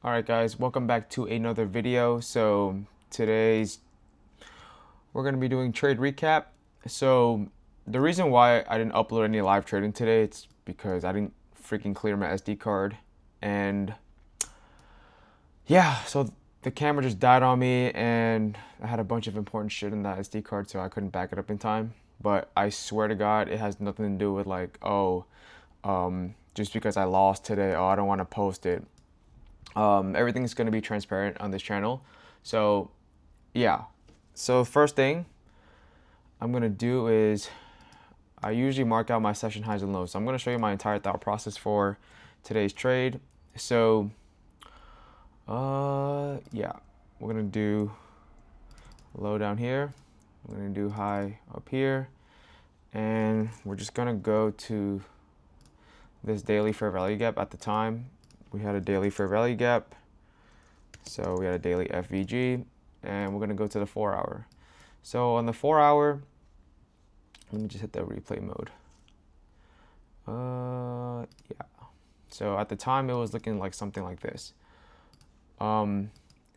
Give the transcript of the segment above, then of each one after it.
Alright guys, welcome back to another video. So today's we're going to be doing trade recap. So the reason why I didn't upload any live trading today, it's because I didn't freaking clear my SD card. And yeah, so the camera just died on me and I had a bunch of important shit in that SD card, so I couldn't back it up in time. But I swear to God, it has nothing to do with like, just because I lost today, I don't want to post it. Everything's going to be transparent on this channel. So yeah, so first thing I'm going to do is I usually mark out my session highs and lows. So I'm going to show you my entire thought process for today's trade. So yeah, we're going to do low down here, we're going to do high up here, and we're just going to go to this daily fair value gap. At the time we had a daily fair value gap, so we had a daily FVG, and we're going to go to the 4-hour. So on the 4-hour, let me just hit the replay mode. Yeah. So at the time it was looking like something like this.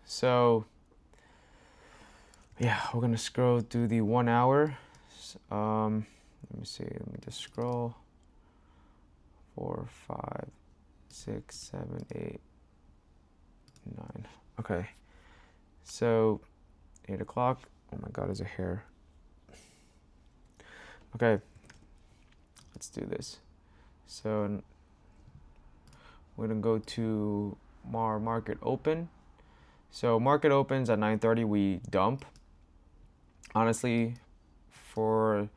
So yeah, we're gonna scroll through the 1-hour. Let me see. Let me just scroll. 4, 5, 6, 7, 8, 9. Okay. So 8 o'clock. Oh my God, there's a hair. Okay, let's do this. So we're gonna go to our market open. So market opens at 9:30. We dump. Honestly, for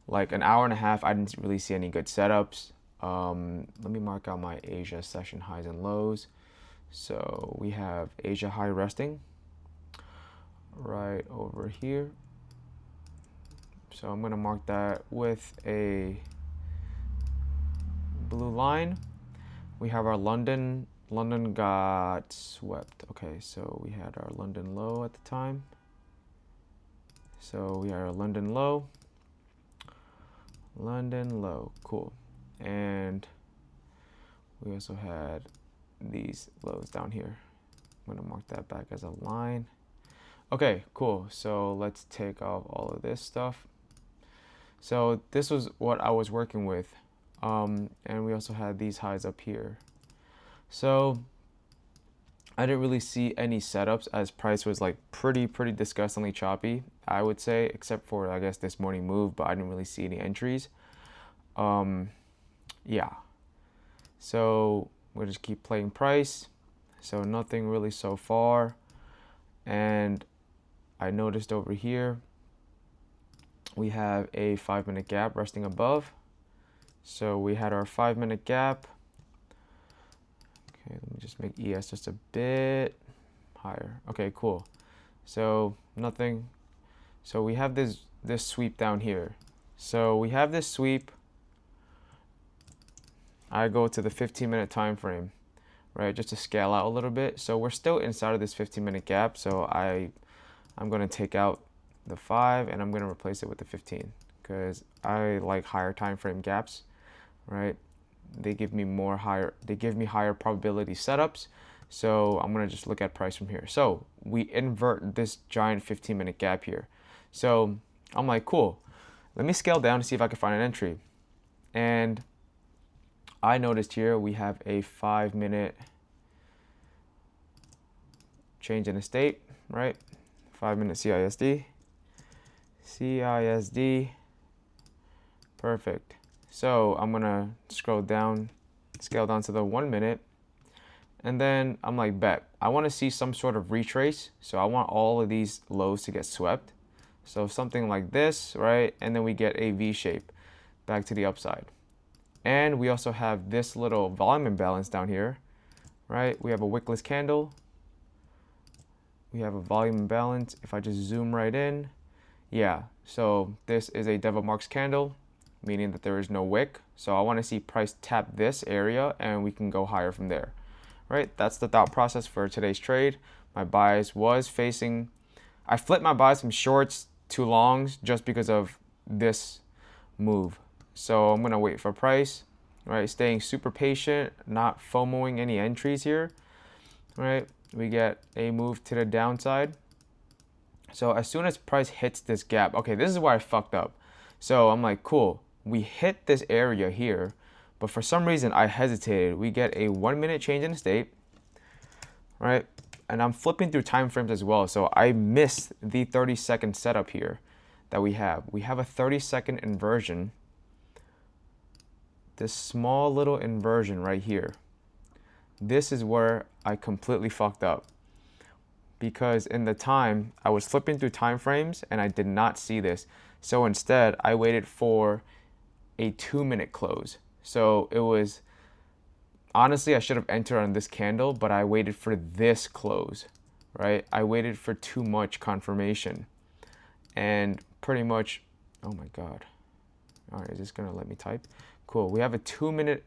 like an hour and a half, I didn't really see any good setups. Let me mark out my Asia session highs and lows. So we have Asia high resting right over here. So I'm gonna mark that with a blue line. We have our London got swept. Okay, so we had our London low at the time. So we had our London low, cool. And we also had these lows down here. I'm gonna mark that back as a line. Okay, cool. So let's take off all of this stuff. So this was what I was working with. And we also had these highs up here. So I didn't really see any setups, as price was like pretty disgustingly choppy, I would say, except for I guess this morning move, but I didn't really see any entries. Yeah, so we'll just keep playing price. So nothing really so far. And I noticed over here we have a 5-minute gap resting above. So we had our 5-minute gap. Okay, let me just make ES just a bit higher. Okay, cool. So nothing. So we have this sweep down here. So we have this sweep. I go to the 15-minute time frame, right, just to scale out a little bit. So we're still inside of this 15-minute gap. So I'm going to take out the 5 and I'm going to replace it with the 15 because I like higher time frame gaps, right? They give me higher probability setups. So I'm going to just look at price from here. So we invert this giant 15-minute gap here. So I'm like, cool, let me scale down to see if I can find an entry. And I noticed here we have a 5-minute change in the state, right? 5-minute CISD. Perfect. So I'm gonna scale down to the 1-minute, and then I'm like, bet, I want to see some sort of retrace. So I want all of these lows to get swept. So something like this, right? And then we get a V shape back to the upside. And we also have this little volume imbalance down here, right? We have a wickless candle. We have a volume imbalance. If I just zoom right in, yeah. So this is a devil marks candle, meaning that there is no wick. So I want to see price tap this area and we can go higher from there, right? That's the thought process for today's trade. My bias was facing, I flipped my bias from shorts to longs just because of this move. So I'm going to wait for price, right? Staying super patient, not FOMOing any entries here. right? We get a move to the downside. So as soon as price hits this gap, okay, this is where I fucked up. So I'm like, cool, we hit this area here, but for some reason I hesitated. We get a 1 minute change in state, right? And I'm flipping through time frames as well. So I missed the 30-second setup here that we have. We have a 30-second inversion. This small little inversion right here. This is where I completely fucked up. Because in the time, I was flipping through time frames and I did not see this. So instead, I waited for a 2-minute close. So it was, honestly, I should have entered on this candle, but I waited for this close, right? I waited for too much confirmation. And pretty much, oh my God. All right, is this gonna let me type? Cool, we have a 2-minute,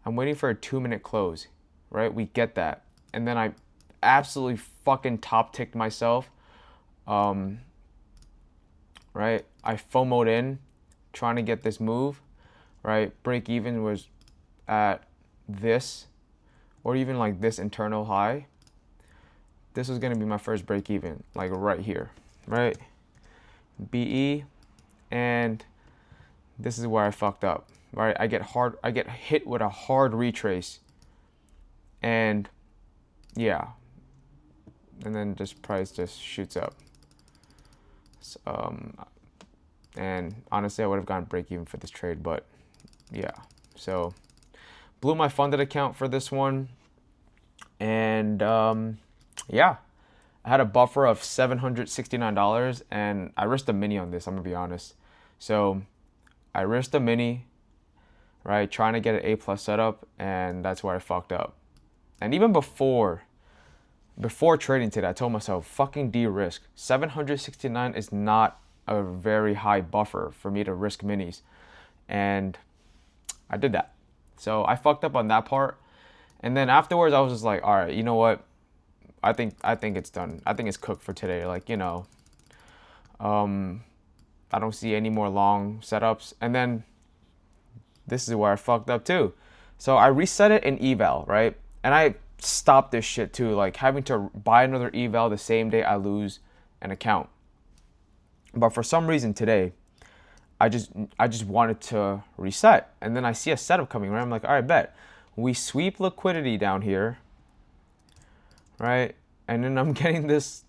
I'm waiting for a 2-minute close, right? We get that. And then I absolutely fucking top ticked myself, right? I FOMO'd in trying to get this move, right? Break even was at this, or even like this internal high. This was gonna be my first break even, like right here, right? BE, and this is where I fucked up, right? I get hit with a hard retrace, and yeah, and then just price just shoots up. And honestly, I would have gotten break even for this trade, but yeah. So blew my funded account for this one, and yeah, I had a buffer of $769, and I risked a mini on this. I'm gonna be honest. So I risked a mini, right, trying to get an A+ setup, and that's where I fucked up. And even before trading today, I told myself, fucking de-risk. 769 is not a very high buffer for me to risk minis. And I did that. So I fucked up on that part. And then afterwards, I was just like, all right, you know what? I think it's done. I think it's cooked for today. Like, you know, I don't see any more long setups. And then this is where I fucked up too. So I reset it in eval, right? And I stopped this shit too, like having to buy another eval the same day I lose an account. But for some reason today, I just wanted to reset. And then I see a setup coming, right? I'm like, all right, bet. We sweep liquidity down here, right? And then I'm getting this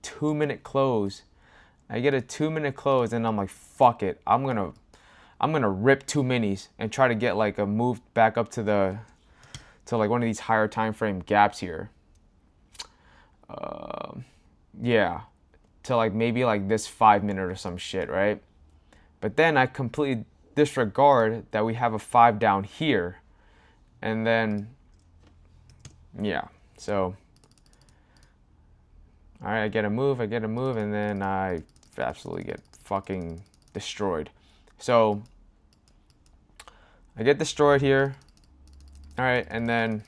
2-minute close. I get a 2-minute close, and I'm like, fuck it. I'm gonna rip 2 minis and try to get like a move back up to like one of these higher time frame gaps here. Yeah, to like maybe like this 5-minute or some shit, right? But then I completely disregard that we have a 5 down here, and then yeah, so all right, I get a move, and then I absolutely get fucking destroyed. So I get destroyed here. All right, and then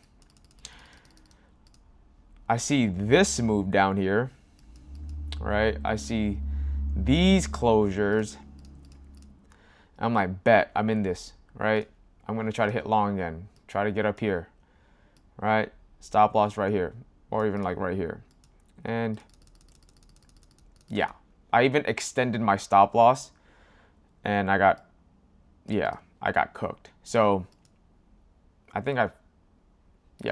I see this move down here, right? I see these closures. I'm like, bet, I'm in this, right? I'm gonna try to hit long again. Try to get up here, right? Stop loss right here, or even like right here. And yeah, I even extended my stop loss, and I got cooked. So I think I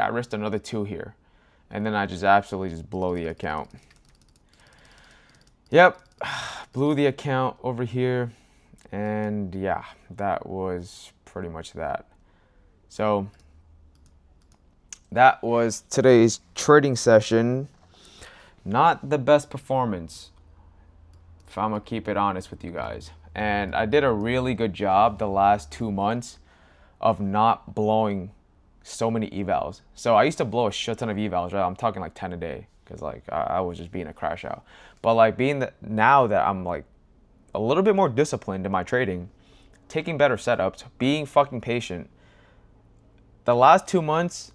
risked another 2 here, and then I just absolutely just blow the account. Yep, blew the account over here, and yeah, that was pretty much that. So that was today's trading session. Not the best performance, if I'm gonna keep it honest with you guys. And I did a really good job the last 2 months of not blowing so many evals. So I used to blow a shit ton of evals, right? I'm talking like 10 a day, because like I was just being a crash out. But like now that I'm like a little bit more disciplined in my trading, taking better setups, being fucking patient, the last 2 months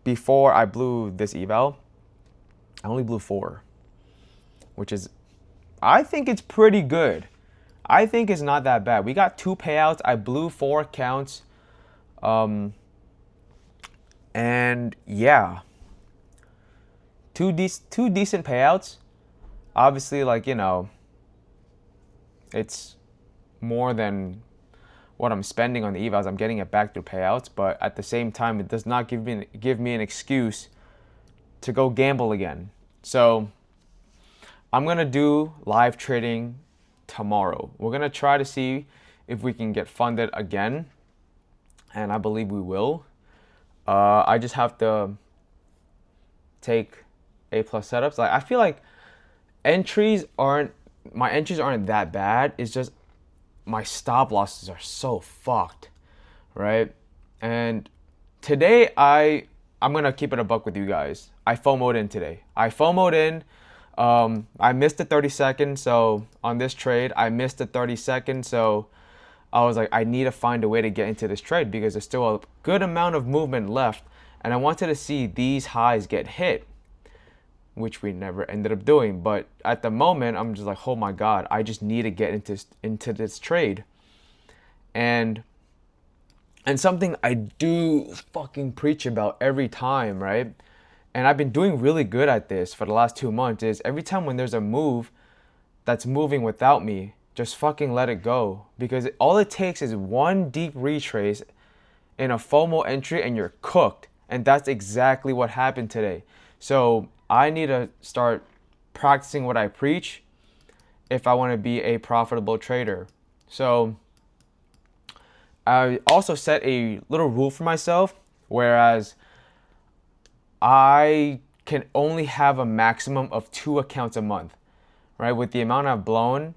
before I blew this eval, I only blew 4, which is, I think it's pretty good. I think it's not that bad. We got 2 payouts. I blew 4 accounts. And yeah, two decent payouts. Obviously, like, you know, it's more than what I'm spending on the evals. I'm getting it back through payouts, but at the same time, it does not give me an excuse to go gamble again. So I'm gonna do live trading tomorrow. We're gonna try to see if we can get funded again, and I believe we will. I just have to take A plus setups. Like, I feel like my entries aren't that bad. It's just my stop losses are so fucked, right? And today I'm gonna keep it a buck with you guys. I FOMO'd in today. I FOMO'd in. I missed the 30 seconds, so on this trade, I missed the 30 seconds, so I was like, I need to find a way to get into this trade because there's still a good amount of movement left, and I wanted to see these highs get hit, which we never ended up doing. But at the moment, I'm just like, oh my god, I just need to get into this trade. And something I do fucking preach about every time, right? And I've been doing really good at this for the last 2 months, is every time when there's a move that's moving without me, just fucking let it go. Because all it takes is one deep retrace in a FOMO entry and you're cooked. And that's exactly what happened today. So I need to start practicing what I preach if I want to be a profitable trader. So I also set a little rule for myself, whereas I can only have a maximum of 2 accounts a month, right? With the amount I've blown,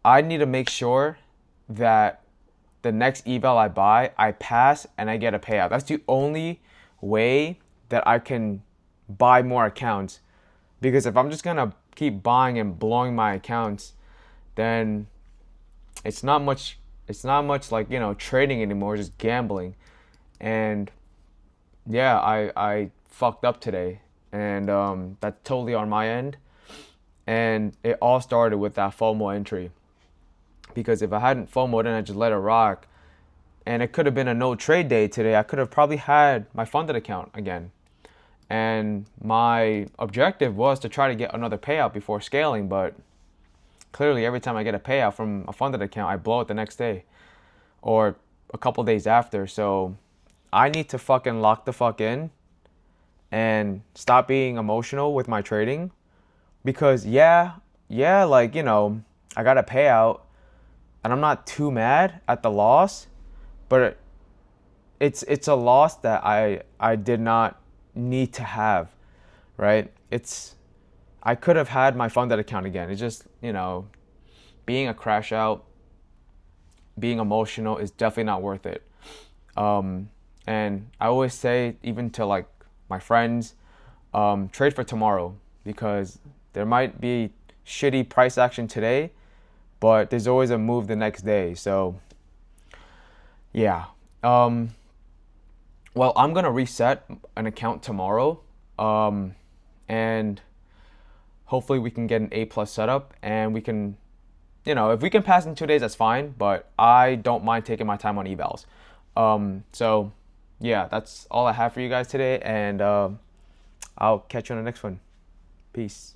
I need to make sure that the next eval I buy, I pass and I get a payout. That's the only way that I can buy more accounts. Because if I'm just gonna keep buying and blowing my accounts, then it's not much like, you know, trading anymore, just gambling. And yeah, I fucked up today, and that's totally on my end. And it all started with that FOMO entry, because if I hadn't FOMO'd and I just let it rock, and it could have been a no trade day today, I could have probably had my funded account again. And my objective was to try to get another payout before scaling, but clearly every time I get a payout from a funded account, I blow it the next day or a couple days after. So I need to fucking lock the fuck in and stop being emotional with my trading, because yeah, like, you know, I got a payout and I'm not too mad at the loss, but it's a loss that I did not need to have, right? I could have had my funded account again. It's just, you know, being a crash out, being emotional is definitely not worth it. And I always say, even to like my friends, trade for tomorrow, because there might be shitty price action today, but there's always a move the next day. So yeah. Well, I'm gonna reset an account tomorrow, and hopefully we can get an A plus setup, and we can, you know, if we can pass in 2 days, that's fine. But I don't mind taking my time on evals. So yeah, that's all I have for you guys today, and I'll catch you on the next one. Peace.